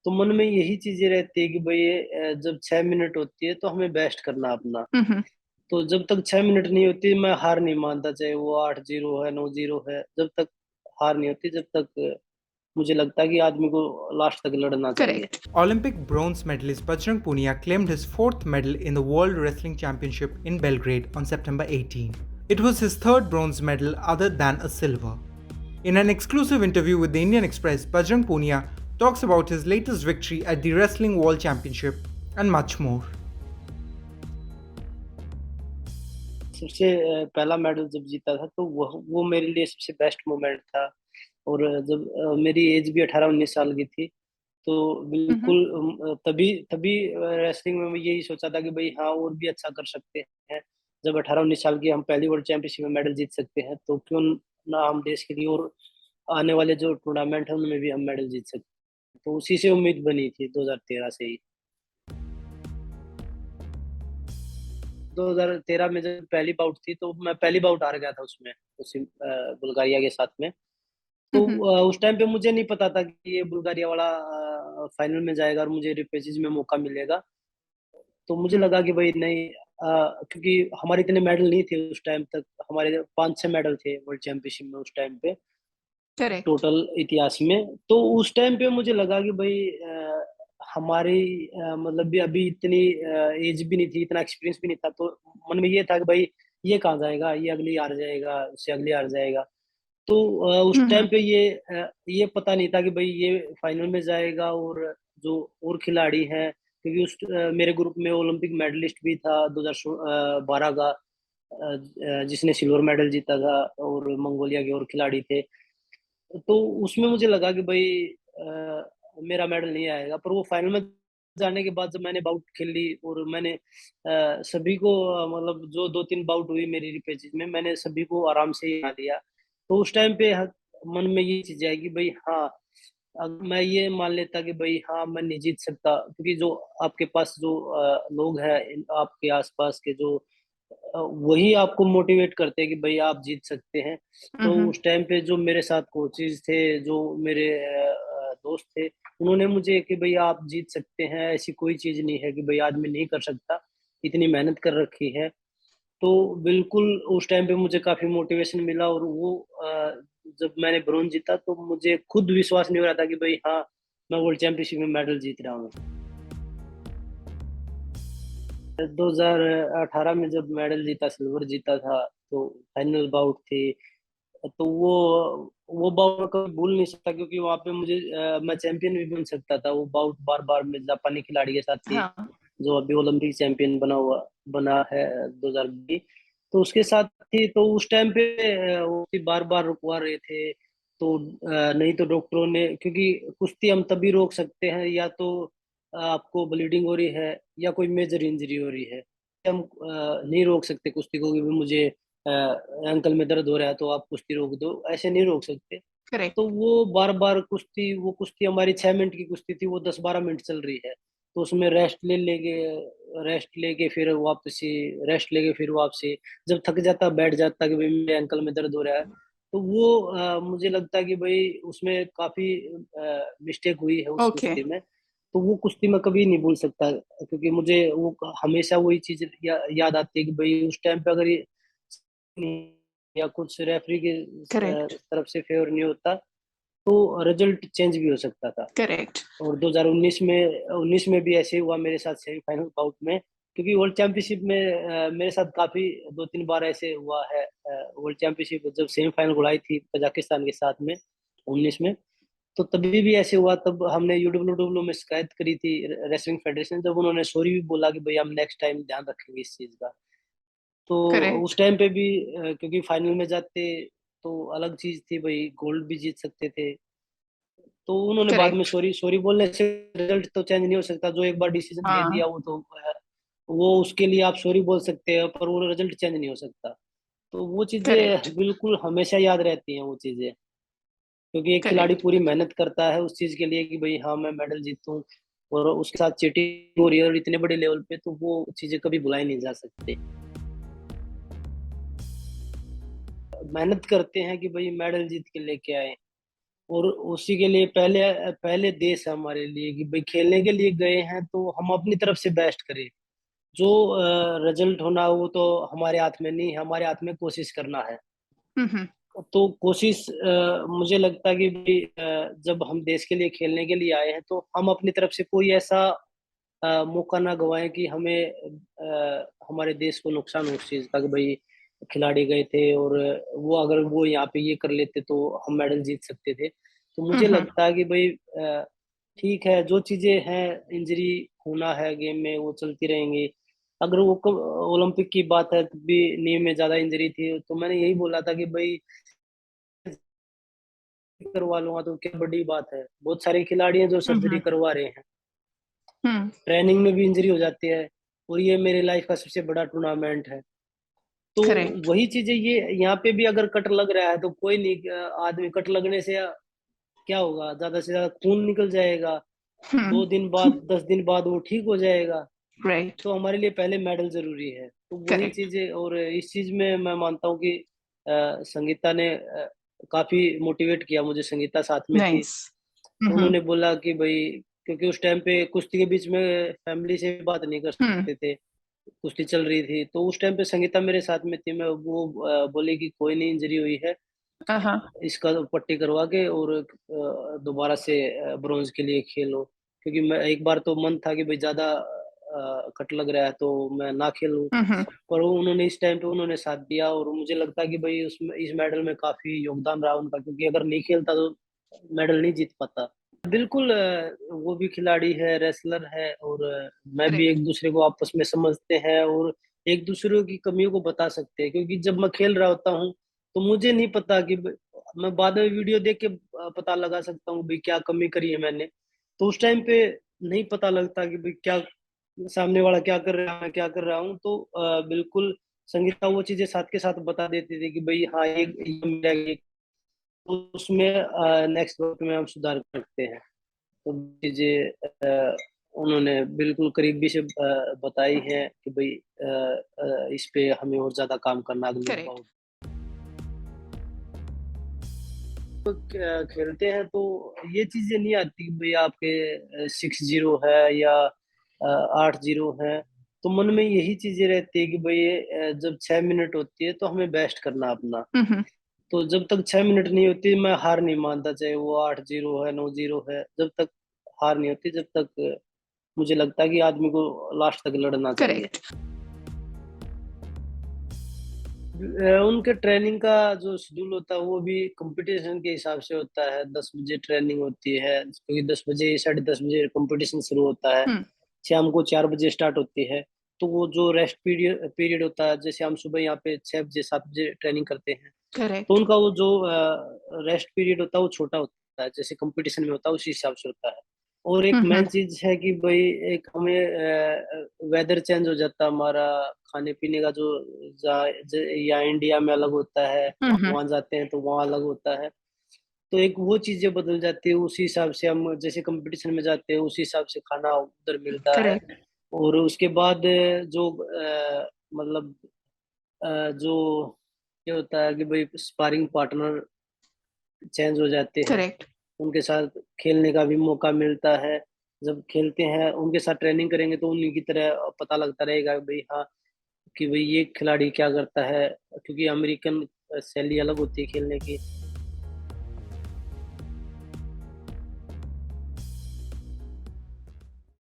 तो मन में यही चीजें रहती है कि भाई जब 6 मिनट होती है तो हमें बेस्ट करना अपना। हुँ, हुँ। तो जब तक 6 मिनट नहीं होती मैं हार नहीं मानता, चाहे वो 8-0 है 9-0 है, जब तक हार नहीं होती जब तक मुझे लगता है कि आदमी को लास्ट तक लड़ना चाहिए। Correct. Olympic bronze medalist Bajrang Punia claimed his fourth medal in the World Wrestling Championship in Belgrade on September 18. It was his third bronze medal other than a silver. In an exclusive interview with the Indian Express, Bajrang Punia talks about his latest victory at the Wrestling World Championship and much more. सबसे पहला medal जब जीता था तो वो मेरे लिए सबसे बेस्ट मोमेंट था। और जब मेरी एज भी 18-19 साल की थी, तो हुँ, हुँ। बिल्कुल तभी तभी रेसलिंग में मैं यही सोचा था कि भाई हाँ और भी अच्छा कर सकते हैं। जब 18-19 साल की हम पहली वर्ल्ड चैंपियनशिप में मेडल जीत सकते हैं तो क्यों ना हम देश के लिए और आने वाले जो टूर्नामेंट है उनमें भी हम मेडल जीत सकते हैं। तो उसी से उम्मीद बनी थी 2013 से ही। 2013 में जब पहली बाउट थी तो मैं पहली बाउट हार गया था उसमें, उसी बुल्गारिया के साथ में। हुँ, तो हुँ। उस टाइम पे मुझे नहीं पता था कि ये बुल्गारिया वाला फाइनल में जाएगा और मुझे रिपेचेज में मौका मिलेगा। तो मुझे लगा कि भाई नहीं, क्योंकि हमारे इतने मेडल नहीं थे उस टाइम तक, हमारे 5-6 मेडल थे वर्ल्ड चैंपियनशिप में उस टाइम पे करेक्ट। टोटल इतिहास में। तो उस टाइम पे मुझे लगा कि भाई हमारी मतलब भी अभी इतनी एज भी नहीं थी, इतना एक्सपीरियंस भी नहीं था, तो मन में ये था कि भाई ये कहाँ जाएगा, ये अगली हार जाएगा, उससे अगली हार जाएगा। तो उस हुँ, टाइम हुँ। पे ये पता नहीं था कि भाई ये फाइनल में जाएगा। और जो और खिलाड़ी हैं, क्योंकि मेरे ग्रुप में ओलंपिक मेडलिस्ट भी था 2012 का, जिसने सिल्वर मेडल जीता था, और मंगोलिया के और खिलाड़ी थे। तो उसमें मुझे लगा कि भाई मेरा मेडल नहीं आएगा, पर वो फाइनल में जाने के बाद जब मैंने बाउट खेल ली और मैंने सभी को मतलब जो 2-3 बाउट हुई मेरी रिपेचेज में, मैंने सभी को आराम से ही हरा दिया। तो उस टाइम पे मन में ये चीज आई कि भाई हाँ, अगर मैं ये मान लेता कि भाई हाँ मैं नहीं जीत सकता, क्योंकि जो आपके पास जो लोग हैं आपके आसपास के जो वही आपको मोटिवेट करते हैं कि भाई आप जीत सकते हैं। हुँ, तो हुँ। उस टाइम पे जो मेरे साथ कोचेज थे, जो मेरे दोस्त थे, उन्होंने मुझे कि भाई आप जीत सकते हैं, ऐसी कोई चीज नहीं है कि भाई आदमी नहीं कर सकता, इतनी मेहनत कर रखी है। तो बिल्कुल उस टाइम पे मुझे काफी मोटिवेशन मिला। और वो जब मैंने ब्रोंज जीता तो मुझे खुद विश्वास नहीं हो रहा था कि भाई हाँ मैं वर्ल्ड चैंपियनशिप में मेडल जीत रहा हूँ। 2018 में जब मेडल जीता, सिल्वर जीता था, तो फाइनल बाउट थी। तो वो बाउट कभी भूल नहीं सकता, क्योंकि वहां पे मुझे मैं चैंपियन भी बन सकता था। वो बाउट बार बार में जापानी खिलाड़ी के साथ थी, हाँ। जो अभी ओलंपिक चैंपियन बना है 2020। तो उसके साथ थी, तो उस टाइम पे वो बार बार रुकवा रहे थे। तो नहीं तो डॉक्टरों ने, क्योंकि कुश्ती हम तभी रोक सकते हैं या तो आपको ब्लीडिंग हो रही है या कोई मेजर इंजरी हो रही है। हम नहीं रोक सकते कुश्ती को कि भी मुझे एंकल में दर्द हो रहा है तो आप कुश्ती रोक दो, ऐसे नहीं रोक सकते। तो करेक्ट। वो बार बार वो कुश्ती हमारी 6 मिनट की कुश्ती थी, वो 10-12 मिनट चल रही है। तो उसमें रेस्ट लेके फिर वापसी, रेस्ट लेके फिर वापसी, जब थक जाता बैठ जाता कि भाई मेरे एंकल में दर्द हो रहा है। तो वो मुझे लगता है कि भाई उसमें काफी मिस्टेक हुई है उस ओके। कुश्ती में। तो वो कुश्ती मैं कभी नहीं भूल सकता, क्योंकि मुझे वो हमेशा वही चीज याद आती है कि भाई उस टाइम पे अगर ये या कुछ रेफरी की करेक्ट। तरफ से फेवर नहीं होता तो रिजल्ट चेंज भी हो सकता था। करेक्ट। और 2019 में भी ऐसे ही हुआ मेरे साथ सेमीफाइनल बाउट में, क्योंकि वर्ल्ड चैंपियनशिप में मेरे साथ काफी 2-3 बार ऐसे हुआ है। वर्ल्ड चैंपियनशिप जब सेमीफाइनल उड़ाई थी कजाकिस्तान के साथ में 19 में, तो तभी भी ऐसे हुआ। तब हमने यूडब्ल्यूडब्ल्यू में शिकायत करी थी रेसलिंग फेडरेशन, जब उन्होंने सॉरी भी बोला कि भाई हम नेक्स्ट टाइम ध्यान रखेंगे इस चीज का। तो उस करेक्ट। टाइम पे भी क्योंकि फाइनल में जाते तो अलग चीज थी भाई, गोल्ड भी जीत सकते थे। तो उन्होंने बाद में करेक्ट। सॉरी सॉरी बोलने से रिजल्ट तो चेंज नहीं हो सकता। जो एक बार डिसीजन ले हाँ। लिया वो तो वो उसके लिए आप सॉरी बोल सकते हैं, पर वो रिजल्ट चेंज नहीं हो सकता। तो वो करेक्ट। चीजें बिल्कुल हमेशा याद रहती हैं वो चीजें, क्योंकि एक खिलाड़ी करेक्ट। पूरी मेहनत करता है उस चीज के लिए कि भाई हाँ मैं मेडल जीतूं, और उसके साथ चीटिंग हो रही है और इतने बड़े लेवल पे, तो वो चीजें कभी भुलाई नहीं जा सकती। मेहनत करते हैं कि भाई मेडल जीत के लेके आए, और उसी के लिए पहले पहले देश है हमारे लिए कि भाई खेलने के लिए गए हैं तो हम अपनी तरफ से बेस्ट करें। जो रिजल्ट होना वो तो हमारे हाथ में नहीं है, हमारे हाथ में कोशिश करना है। हम्म। तो कोशिश मुझे लगता है कि भी, जब हम देश के लिए खेलने के लिए आए हैं तो हम अपनी तरफ से कोई ऐसा मौका ना गवाएं कि हमें हमारे देश को नुकसान हो उस चीज का, कि भाई खिलाड़ी गए थे और वो अगर वो यहाँ पे ये कर लेते तो हम मेडल जीत सकते थे। तो मुझे हम्म। लगता है कि भाई ठीक है, जो चीजें हैं, इंजरी होना है गेम में वो चलती रहेंगी। अगर वो ओलंपिक की बात है तो भी नी में ज्यादा इंजरी थी, तो मैंने यही बोला था कि भाई करवा लूंगा तो क्या बड़ी बात है, बहुत सारे खिलाड़ी हैं जो सर्जरी हम्म। करवा रहे हैं, हम्म। ट्रेनिंग में भी इंजरी हो जाती है, और ये मेरे लाइफ का सबसे बड़ा टूर्नामेंट है। तो करेक्ट। वही चीजें ये यहाँ पे भी अगर कट लग रहा है तो कोई नहीं, आदमी कट लगने से क्या होगा, ज्यादा से ज्यादा खून निकल जाएगा, हम्म। 2 दिन बाद 10 दिन बाद वो ठीक हो जाएगा। राइट। तो हमारे लिए पहले मेडल जरूरी है, तो वही करेक्ट। चीजें, और इस चीज में मैं मानता हूँ कि संगीता ने काफी मोटिवेट किया मुझे, संगीता साथ में थी। नाइस। तो हम्म। उन्होंने बोला कि भाई, क्योंकि उस टाइम पे कुश्ती के बीच में फैमिली से बात नहीं कर हम्म। सकते थे, कुश्ती चल रही थी, तो उस टाइम पे संगीता मेरे साथ में थी। मैं वो बोली कि कोई नहीं, इंजरी हुई है, हाँ। इसका पट्टी करवा के और दोबारा से ब्रॉन्ज के लिए खेलो। क्योंकि मैं एक बार तो मन था कि भाई ज्यादा कट लग रहा है तो मैं ना खेलूं, हम्म। पर वो उन्होंने इस टाइम पे उन्होंने साथ दिया, और मुझे लगता है कि भाई उसमें इस मेडल में काफी योगदान रहा उनका, क्योंकि अगर नहीं खेलता तो मेडल नहीं जीत पाता। बिल्कुल, वो भी खिलाड़ी है, रेसलर है, और मैं भी, करेक्ट। एक दूसरे को आपस में समझते हैं और एक दूसरे की कमियों को बता सकते हैं। क्योंकि जब मैं खेल रहा होता हूँ तो मुझे नहीं पता कि मैं बाद में वीडियो देख के पता लगा सकता हूँ भाई क्या कमी करी है मैंने। तो उस टाइम पे नहीं पता लगता कि भाई क्या सामने वाला क्या कर रहा है, मैं क्या कर रहा हूँ। तो बिल्कुल संगीता वो चीजें साथ के साथ बता देती थी कि भाई हाँ ये मेरा ये, तो उसमें नेक्स्ट वक्त में हम सुधार करते हैं। तो चीजें उन्होंने बिल्कुल करीबी से बताई है कि भाई इस पे हमें और ज्यादा काम करना अगली बार। करेक्ट। तो खेलते हैं तो ये चीजें नहीं आती कि भाई आपके 6-0 है या 8-0 है। तो मन में यही चीजें रहती है कि भाई जब 6 मिनट होती है तो हमें बेस्ट करना अपना। हम्म। तो जब तक 6 मिनट नहीं होती मैं हार नहीं मानता, चाहे वो 8-0 है 9-0 है, जब तक हार नहीं होती, जब तक मुझे लगता है कि आदमी को लास्ट तक लड़ना चाहिए। करेक्ट। उनके ट्रेनिंग का जो शेड्यूल होता है वो भी कंपटीशन के हिसाब से होता है। 10 बजे ट्रेनिंग होती है, क्योंकि 10 बजे 10:30 बजे कंपटीशन शुरू होता है, हम्म। शाम को 4 बजे स्टार्ट होती है। तो वो जो रेस्ट पीरियड पीरियड होता है, जैसे हम सुबह यहाँ पे 6 बजे 7 बजे ट्रेनिंग करते हैं, तो करेक्ट। उनका वो जो रेस्ट पीरियड होता है वो छोटा होता है, जैसे कंपटीशन में होता है उसी हिसाब से होता है। और एक हम्म। मेन चीज है कि भाई एक हमें वेदर चेंज हो जाता है हमारा, खाने पीने का जो या इंडिया में अलग होता है, हम्म। वहां जाते हैं तो वहां अलग होता है। तो एक वो चीजें बदल जाती है, उसी हिसाब से हम जैसे कंपटीशन में जाते हैं उसी हिसाब से खाना उधर मिलता है। करेक्ट। और उसके बाद जो मतलब जो ये होता है कि भाई स्पारिंग पार्टनर चेंज हो जाते हैं, करेक्ट। उनके साथ खेलने का भी मौका मिलता है। जब खेलते हैं उनके साथ ट्रेनिंग करेंगे तो उन्हीं की तरह पता लगता रहेगा भाई हाँ, कि भाई ये खिलाड़ी क्या करता है, क्योंकि अमेरिकन शैली अलग होती है खेलने की।